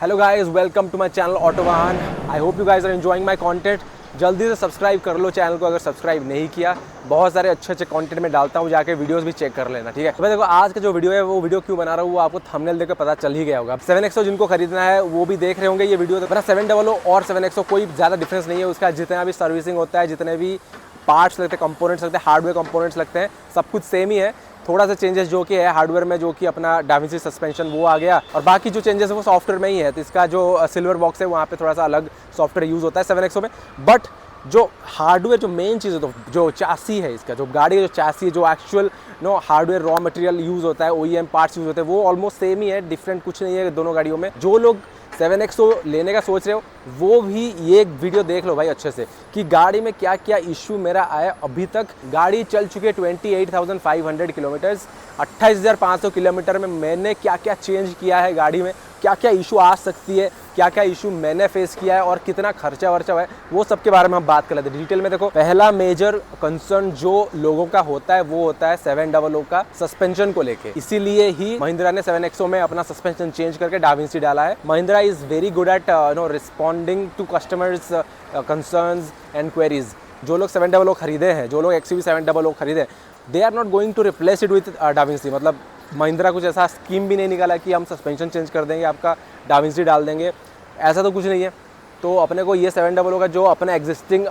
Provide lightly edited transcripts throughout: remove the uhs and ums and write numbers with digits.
Hello guys, welcome to my channel auto Vahan. I hope you guys are enjoying my content. जल्दी से subscribe कर लो channel को अगर subscribe नहीं किया। बहुत सारे अच्छे अच्छे कंटेंट में डालता हूँ, जाके वीडियोस भी चेक कर लेना, ठीक है। तो देखो आज का जो वीडियो है वो वीडियो क्यों बना रहा हूँ वो आपको थंबनेल देखकर पता चल ही गया होगा। 7XO जिनको खरीदना है वो भी देख रहे होंगे ये वीडियो। मेरा 700 और 7XO कोई ज़्यादा डिफरेंस नहीं है। उसका जितना भी सर्विसिंग होता है, जितने भी पार्ट्स लगते हैं, कंपोनेंट्स लगते हैं, हार्डवेयर कंपोनेंट्स लगते हैं, सब कुछ सेम ही है। थोड़ा सा चेंजेस जो कि है हार्डवेयर में, जो कि अपना डाविंसी सस्पेंशन वो आ गया, और बाकी जो चेंजेस है वो सॉफ्टवेयर में ही है। तो इसका जो सिल्वर बॉक्स है वहाँ पे थोड़ा सा अलग सॉफ्टवेयर यूज़ होता है 7XO में। बट जो हार्डवेयर, जो मेन चीज़ है, तो जो चासी है इसका, जो गाड़ी का जो चासी है, जो actual hardware raw material use होता है, OEM पार्ट्स यूज़ होते हैं, वो ऑलमोस्ट सेम ही है। डिफरेंट कुछ नहीं है दोनों गाड़ियों में। जो लोग 7XO लेने का सोच रहे हो वो भी ये वीडियो देख लो भाई अच्छे से, कि गाड़ी में क्या क्या इशू मेरा आया अभी तक। गाड़ी चल चुकी है 28,500 किलोमीटर्स, 28,500 किलोमीटर में मैंने क्या क्या चेंज किया है गाड़ी में, क्या क्या इशू आ सकती है, क्या क्या इशू मैंने फेस किया है और कितना खर्चा वर्चा है, वो सब के बारे में हम बात कर लेते हैं डिटेल में। देखो, पहला मेजर कंसर्न जो लोगों का होता है वो होता है 700 का सस्पेंशन को लेके। इसीलिए ही महिंद्रा ने 7XO में अपना सस्पेंशन चेंज करके डाविंसी डाला है। Mahindra is very good at responding to customers concerns and queries. जो लोग 700 खरीदे हैं, जो लोग XUV 700 खरीदे, they are not going to replace it with DaVinci. मतलब महिंद्रा कुछ ऐसा स्कीम भी नहीं निकाला कि हम सस्पेंशन चेंज कर देंगे, आपका डाविंसी डाल देंगे, ऐसा तो कुछ नहीं है। तो अपने को ये 700 का जो अपना एग्जिस्टिंग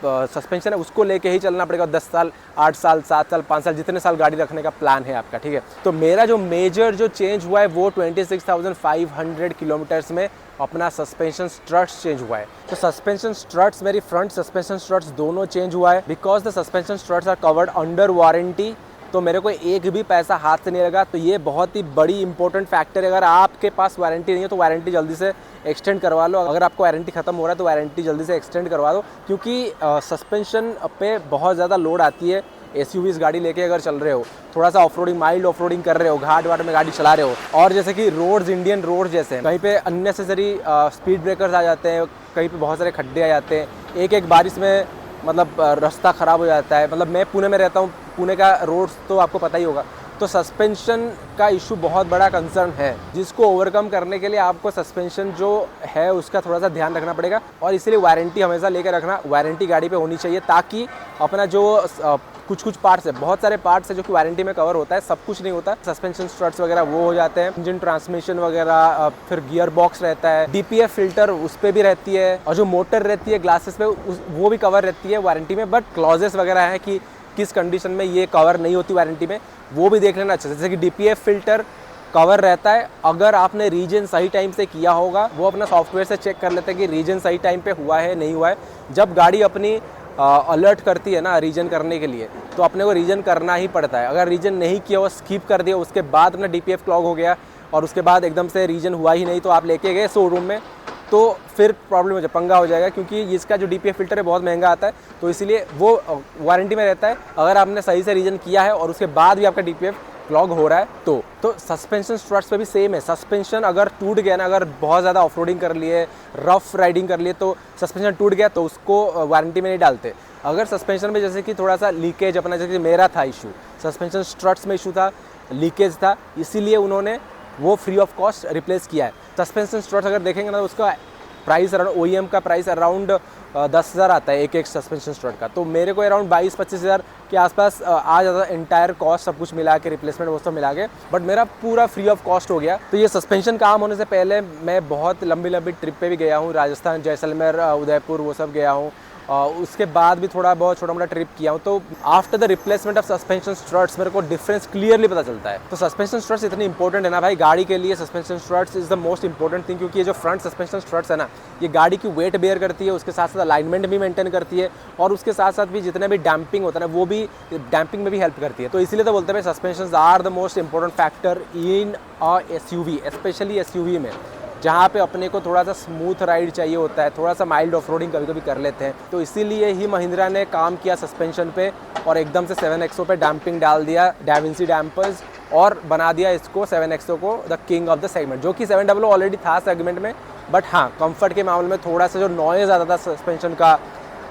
सस्पेंशन है उसको लेके ही चलना पड़ेगा। 10 साल, 8 साल, 7 साल, 5 साल, जितने साल गाड़ी रखने का प्लान है आपका, ठीक है। तो मेरा जो मेजर जो चेंज हुआ है वो 26,500 किलोमीटर्स में अपना सस्पेंशन स्ट्रट्स चेंज हुआ है। तो सस्पेंशन स्ट्रट्स, मेरी फ्रंट सस्पेंशन स्ट्रट्स दोनों चेंज हुआ है, because the suspension struts are covered under warranty. तो मेरे को एक भी पैसा हाथ से नहीं लगा। तो ये बहुत ही बड़ी इंपॉर्टेंट फैक्टर है। अगर आपके पास वारंटी नहीं है तो वारंटी जल्दी से एक्सटेंड करवा लो। अगर आपको वारंटी खत्म हो रहा है तो वारंटी जल्दी से एक्सटेंड करवा दो, क्योंकि सस्पेंशन पे बहुत ज़्यादा लोड आती है। SUVs गाड़ी लेके अगर चल रहे हो, थोड़ा सा off roading, mild off roading कर रहे हो, घाट वाट में गाड़ी चला रहे हो, और जैसे कि रोड्स, इंडियन रोड जैसे कहीं पे अननेसेसरी स्पीड ब्रेकर्स आ जाते हैं, कहीं पे बहुत सारे खड्डे आ जाते हैं, एक एक बारिश में मतलब रास्ता ख़राब हो जाता है। मतलब मैं पुणे में रहता हूँ, पुणे का रोड्स तो आपको पता ही होगा। तो सस्पेंशन का इशू बहुत बड़ा कंसर्न है, जिसको ओवरकम करने के लिए आपको सस्पेंशन जो है उसका थोड़ा सा ध्यान रखना पड़ेगा। और इसीलिए वारंटी हमेशा लेकर रखना, वारंटी गाड़ी पे होनी चाहिए, ताकि अपना जो कुछ पार्ट्स है, बहुत सारे पार्ट्स है जो कि वारंटी में कवर होता है, सब कुछ नहीं होता। सस्पेंशन स्ट्रट्स वगैरह वो हो जाते हैं, इंजन ट्रांसमिशन वगैरह, फिर गियर बॉक्स रहता है, DPF फिल्टर उस पर भी रहती है, और जो मोटर रहती है ग्लासेस पे वो भी कवर रहती है वारंटी में। बट क्लॉजेस वगैरह है कि किस कंडीशन में ये कवर नहीं होती वारंटी में, वो भी देख लेना अच्छे से। जैसे कि DPF फिल्टर कवर रहता है अगर आपने रीजन सही टाइम से किया होगा। वो अपना सॉफ्टवेयर से चेक कर लेते हैं कि रीजन सही टाइम पे हुआ है नहीं हुआ है। जब गाड़ी अपनी अलर्ट करती है ना रीजन करने के लिए, तो अपने को रीजन करना ही पड़ता है। अगर रीजन नहीं किया, वो स्किप कर दिया, उसके बाद अपना DPF क्लॉग हो गया और उसके बाद एकदम से रीजन हुआ ही नहीं, तो आप लेके गए शोरूम में, तो फिर प्रॉब्लम हो जाए, पंगा हो जाएगा, क्योंकि इसका जो DPF फिल्टर है बहुत महंगा आता है। तो इसीलिए वो वारंटी में रहता है। अगर आपने सही से रीजन किया है और उसके बाद भी आपका DPF क्लॉग हो रहा है तो सस्पेंशन स्ट्रट्स पे भी सेम है। सस्पेंशन अगर टूट गया ना, अगर बहुत ज़्यादा ऑफ रोडिंग कर लिए, रफ राइडिंग कर लिए, तो सस्पेंशन टूट गया तो उसको वारंटी में नहीं डालते। अगर सस्पेंशन में जैसे कि थोड़ा सा लीकेज, अपना जैसे मेरा था इशू, सस्पेंशन स्ट्रट्स में इशू था, लीकेज था, इसीलिए उन्होंने वो फ्री ऑफ कॉस्ट रिप्लेस किया है। सस्पेंशन स्ट्रट्स अगर देखेंगे ना, उसका प्राइस अराउंड, OEM का प्राइस अराउंड 10,000 आता है एक सस्पेंशन स्ट्रट का। तो मेरे को अराउंड 22-25 हज़ार के आसपास आ जाता है, एंटायर कॉस्ट सब कुछ मिला के, रिप्लेसमेंट वो सब मिला के। बट मेरा पूरा फ्री ऑफ कॉस्ट हो गया। तो ये सस्पेंशन काम होने से पहले मैं बहुत लंबी लंबी ट्रिप पे भी गया हूँ, राजस्थान, जैसलमेर, उदयपुर, वो सब गया हूँ। उसके बाद भी थोड़ा बहुत छोटा मोटा ट्रिप किया हूँ। तो after the replacement of suspension struts मेरे को डिफरेंस क्लियरली पता चलता है। तो सस्पेंशन स्ट्रट्स इतनी इंपॉर्टेंट है ना भाई गाड़ी के लिए। Suspension struts is the most important thing, क्योंकि ये जो फ्रंट सस्पेंशन स्ट्रट्स है ना, ये गाड़ी की वेट बेयर करती है, उसके साथ साथ अलाइनमेंट भी मेंटेन करती है, और उसके साथ साथ भी जितने भी डैम्पिंग होता है ना, वो भी डैम्पिंग में भी हेल्प करती है। तो इसीलिए तो बोलते हैं suspension are the most important factor in a SUV, specially SUV में, जहाँ पे अपने को थोड़ा सा स्मूथ राइड चाहिए होता है, थोड़ा सा माइल्ड ऑफ रोडिंग कभी कभी कर लेते हैं। तो इसीलिए ही महिंद्रा ने काम किया सस्पेंशन पे, और एकदम से 7XO पे डैम्पिंग डाल दिया, डाविंसी डैम्पर्स, और बना दिया इसको 7XO को the king of the segment. जो कि 700 ऑलरेडी था सेगमेंट में, बट हाँ, कंफर्ट के मामले में थोड़ा सा जो नॉइज़ आता था सस्पेंशन का,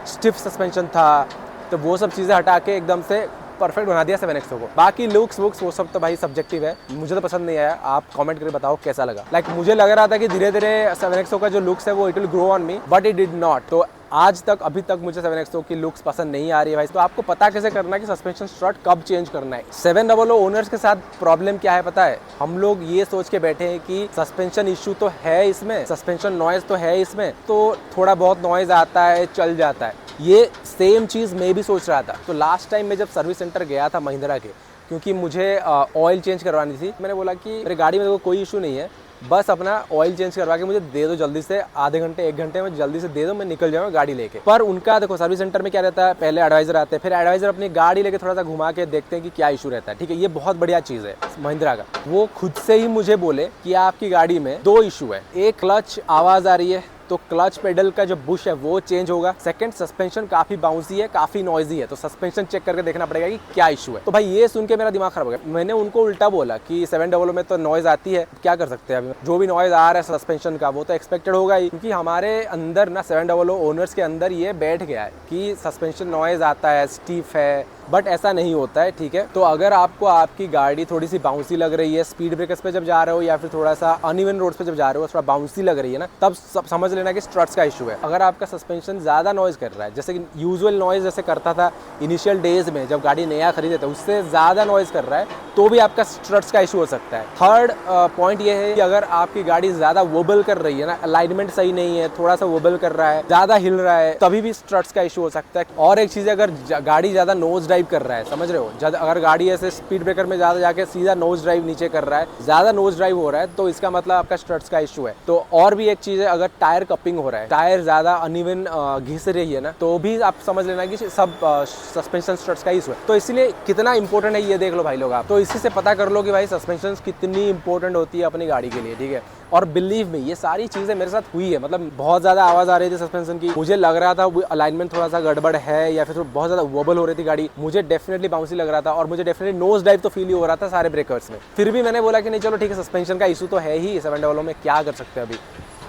स्टिफ सस्पेंशन था, तो वो सब चीज़ें हटा के एकदम से परफेक्ट बना दिया 7XO को। बाकी लुक्स वुक्स वो सब तो भाई सब्जेक्टिव है, मुझे तो पसंद नहीं आया। आप कमेंट करके बताओ कैसा लगा। लाइक मुझे लग रहा था कि धीरे धीरे 7XO का जो लुक्स है वो it will grow on me, but it did not. तो आज तक अभी तक मुझे 7XO की लुक्स पसंद नहीं आ रही है भाई। तो आपको पता कैसे करना है कि सस्पेंशन स्ट्रट कब चेंज करना है। 700 ओनर्स के साथ प्रॉब्लम क्या है पता है, हम लोग ये सोच के बैठे हैं कि सस्पेंशन इशू तो है इसमें, सस्पेंशन नॉइज तो है इसमें, तो थोड़ा बहुत नॉइज आता है चल जाता है। ये सेम चीज़ मैं भी सोच रहा था। तो लास्ट टाइम मैं जब सर्विस सेंटर गया था महिंद्रा के, क्योंकि मुझे ऑयल चेंज करवानी थी, मैंने बोला कि मेरी गाड़ी में कोई इशू नहीं है, बस अपना ऑयल चेंज करवा के मुझे दे दो जल्दी से, आधे घंटे 1 घंटे में जल्दी से दे दो, मैं निकल जाऊंगा गाड़ी लेके। पर उनका देखो सर्विस सेंटर में क्या रहता है, पहले एडवाइजर आते हैं, फिर एडवाइजर अपनी गाड़ी लेके थोड़ा सा घुमा के देखते हैं कि क्या इशू रहता है। ठीक है, ये बहुत बढ़िया चीज़ है महिंद्रा का। वो खुद से ही मुझे बोले कि आपकी गाड़ी में 2 इशू है, एक क्लच आवाज़ आ रही है तो क्लच पेडल का जो बुश है वो चेंज होगा, सेकंड सस्पेंशन काफी बाउंसी है, काफी नॉइजी है, तो सस्पेंशन चेक करके देखना पड़ेगा कि क्या इशू है। तो भाई ये सुन के मेरा दिमाग खराब हो गया। मैंने उनको उल्टा बोला कि 700 में तो नॉइज आती है, क्या कर सकते हैं, अभी जो भी नॉइज आ रहा है सस्पेंशन का वो तो एक्सपेक्टेड होगा ही, क्योंकि हमारे अंदर ना 700 ओनर्स के अंदर ये बैठ गया है कि सस्पेंशन नॉइज आता है, स्टीफ है, बट ऐसा नहीं होता है। ठीक है, तो अगर आपको आपकी गाड़ी थोड़ी सी बाउंसी लग रही है, स्पीड ब्रेकर्स पे जब जा रहे हो या फिर थोड़ा सा अनइवन रोड्स पे जब जा रहे हो, थोड़ा बाउंसी लग रही है ना, तब समझ लेना कि स्ट्रट्स का इशू है। अगर आपका सस्पेंशन ज़्यादा नॉइज कर रहा है, जैसे कि यूजुअल नॉइज जैसे करता था इनिशियल डेज में जब गाड़ी नया खरीदे थे, उससे ज़्यादा नॉइज कर रहा है, तो भी आपका स्ट्रट्स का इशू हो सकता है। थर्ड पॉइंट ये है कि अगर आपकी गाड़ी ज़्यादा वोबल कर रही है ना, अलाइनमेंट सही नहीं है, थोड़ा सा वोबल कर रहा है, ज़्यादा हिल रहा है, तभी भी स्ट्रट्स का इशू हो सकता है। और एक चीज़ है, अगर गाड़ी ज़्यादा नोज ड्राइव कर रहा है, समझ रहे हो, अगर गाड़ी ऐसे स्पीड ब्रेकर में ज़्यादा जाके सीधा नोज ड्राइव नीचे कर रहा है, ज़्यादा नोज ड्राइव हो रहा है, तो इसका मतलब आपका स्ट्रट्स का इशू है। तो और भी एक चीज़ है, अगर टायर कपिंग हो रहा है, टायर ज़्यादा अनइवन घिस रही है ना, तो भी आप समझ लेना कि सब सस्पेंशन स्ट्रट्स का इशू है। तो इसीलिए कितना इंपॉर्टेंट है ये देख लो भाई लोग आप। तो इसी से पता कर लो कि भाई सस्पेंशन कितनी इंपॉर्टेंट होती है अपनी गाड़ी के लिए। ठीक है, और बिलीव मी ये सारी चीज़ें मेरे साथ हुई है। मतलब बहुत ज़्यादा आवाज़ आ रही थी सस्पेंशन की, मुझे लग रहा था अलाइनमेंट थोड़ा सा गड़बड़ है या फिर बहुत ज़्यादा वोबल हो रही थी गाड़ी, मुझे डेफिनेटली बाउंसी लग रहा था और मुझे डेफिनेटली नोज ड्राइव तो फील ही हो रहा था सारे ब्रेकर्स में। फिर भी मैंने बोला कि नहीं चलो ठीक है, सस्पेंशन का इशू तो है ही, 700 में क्या कर सकते हैं अभी।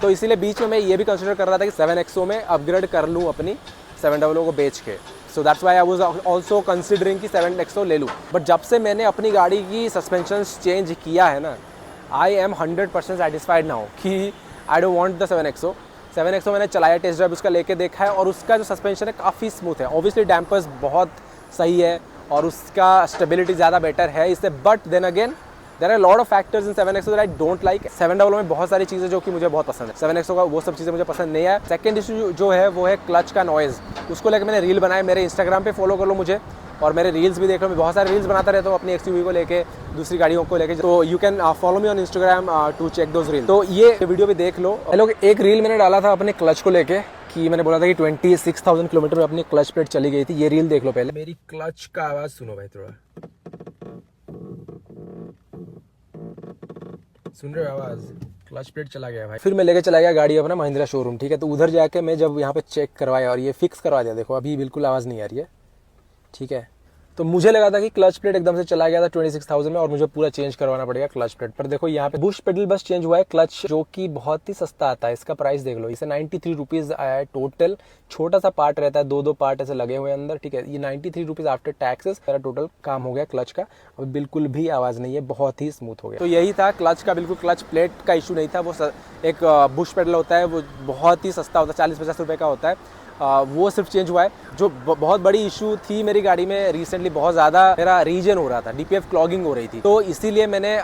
तो इसीलिए बीच में मैं ये भी कंसिडर कर रहा था कि 7XO में अपग्रेड कर लूँ अपनी 700 को बेच के। So that's why I was also considering कि 7XO ले लूँ। बट जब से मैंने अपनी गाड़ी की सस्पेंशन चेंज किया है ना, आई एम 100% सेटिस्फाइड नाउ कि I don't want the 7XO। 7XO मैंने चलाया, टेस्ट ड्राइव उसका लेके देखा है और उसका जो सस्पेंशन है काफ़ी स्मूथ है। ऑब्वियसली डैम्पर्स बहुत सही है और उसका स्टेबिलिटी ज़्यादा बेटर है इससे, but then again there are lot of factors in 7XO that I don't like. 700 में बहुत सारी चीज़ें जो कि मुझे बहुत पसंद है, 7XO का वो सब चीज़ें मुझे पसंद नहीं है। सेकंड इशू जो है वो है क्लच का नॉइज़, उसको लेकर मैंने रील बनाए, मेरे इंस्टाग्राम पे फॉलो कर लो मुझे और मेरे रील्स भी देख लो। मैं बहुत सारे रील्स बनाता रहता हूँ अपनी XUV को लेके, दूसरी गाड़ियों को लेके, तो you can follow me on Instagram to check those reel. तो ये वीडियो भी देख लो। लोग एक रील मैंने डाला था अपने क्लच को लेके कि मैंने बोला था कि 26,000 किलोमीटर में अपनी क्लच प्लेट चली गई थी। ये रील देख लो पहले। मेरी क्लच का आवाज़ सुनो भाई, थोड़ा सुन रहे हो आवाज़, क्लच प्लेट चला गया भाई। फिर मैं लेके चला गया गाड़ी अपना महिंद्रा शोरूम। ठीक है, तो उधर जाके मैं जब यहाँ पे चेक करवाया और ये फिक्स करवा दिया, देखो अभी बिल्कुल आवाज़ नहीं आ रही है। ठीक है, तो मुझे लगा था कि क्लच प्लेट एकदम से चला गया था 26,000 में और मुझे पूरा चेंज करवाना पड़ेगा क्लच प्लेट। पर देखो यहाँ पे बुश पेडल बस चेंज हुआ है, क्लच जो कि बहुत ही सस्ता आता है, इसका प्राइस देख लो, इसे 93 रुपीज़ आया है टोटल। छोटा सा पार्ट रहता है, 2-2 पार्ट ऐसे लगे हुए हैं अंदर। ठीक है, ये 93 रुपीज़ आफ्टर टैक्सेस मेरा टोटल काम हो गया क्लच का। अब बिल्कुल भी आवाज़ नहीं है, बहुत ही स्मूथ हो गया। तो यही था क्लच का, बिल्कुल क्लच प्लेट का इशू नहीं था। वो एक बुश पेडल होता है, वो बहुत ही सस्ता होता है, 40-50 रुपये का होता है, वो सिर्फ चेंज हुआ है। जो बहुत बड़ी इशू थी मेरी गाड़ी में रिसेंटली, बहुत ज़्यादा मेरा रीजन हो रहा था, DPF क्लॉगिंग हो रही थी, तो इसीलिए मैंने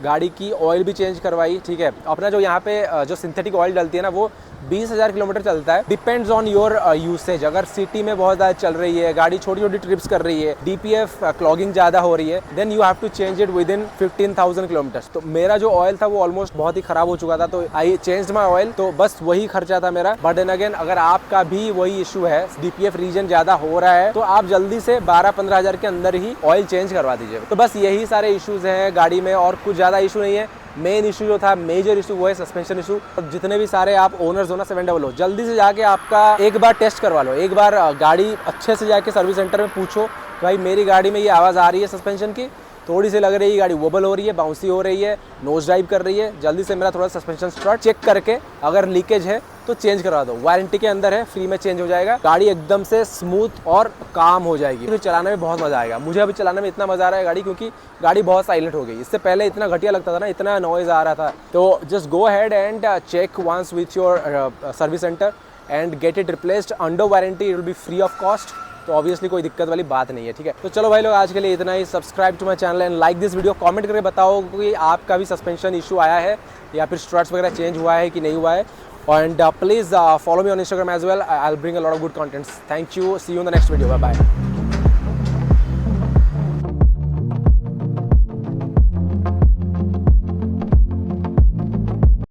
गाड़ी की ऑयल भी चेंज करवाई। ठीक है, अपना जो यहाँ पे जो सिंथेटिक ऑयल डलती है ना, वो 20,000 किलोमीटर चलता है, डिपेंड्स ऑन योर यूसेज। अगर सिटी में बहुत ज़्यादा चल रही है गाड़ी, छोटी छोटी ट्रिप्स कर रही है, DPF क्लॉगिंग ज़्यादा हो रही है, then you have to change it within 15,000 kilometres. तो मेरा जो ऑयल था वो ऑलमोस्ट बहुत ही खराब हो चुका था, तो आई चेंज माई ऑयल, तो बस वही खर्चा था मेरा। बट देन अगेन अगर आपका भी वही इशू है, DPF रीजन ज़्यादा हो रहा है, तो आप जल्दी से 12-15 हज़ार के अंदर ही ऑयल चेंज करवा दीजिए। तो बस यही सारे इशूज़ हैं गाड़ी में और कुछ ज़्यादा इशू नहीं है। मेन इशू जो था, मेजर इशू, वो है सस्पेंशन इशू। तो जितने भी सारे आप ओनर्स हो ना 700, जल्दी से जाके आपका एक बार टेस्ट करवा लो, एक बार गाड़ी अच्छे से जाके सर्विस सेंटर में पूछो भाई मेरी गाड़ी में ये आवाज़ आ रही है सस्पेंशन की, थोड़ी सी लग रही है, गाड़ी वोबल हो रही है, बाउंसी हो रही है, नोज ड्राइव कर रही है, जल्दी से मेरा थोड़ा सस्पेंशन स्ट्रट चेक करके अगर लीकेज है तो चेंज करवा दो, वारंटी के अंदर है, फ्री में चेंज हो जाएगा। गाड़ी एकदम से स्मूथ और काम हो जाएगी, फिर चलाने में बहुत मजा आएगा। मुझे अभी चलाने में इतना मजा आ रहा है गाड़ी, क्योंकि गाड़ी बहुत साइलेंट हो गई। इससे पहले इतना घटिया लगता था ना, इतना नॉइज आ रहा था। तो just go ahead and check once with your service centre and get it replaced under warranty, it will be free of cost. तो ऑब्वियसली कोई दिक्कत वाली बात नहीं है, ठीक है। तो चलो भाई लोग, आज के लिए इतना ही। Subscribe to my channel and like this video. Comment करके बताओ कि आपका भी सस्पेंशन इशू आया है या फिर स्ट्रट्स वगैरह चेंज हुआ है कि नहीं हुआ है। And please follow me on Instagram as well. I'll bring a lot of good contents. Thank you. See you in the next video. Bye bye.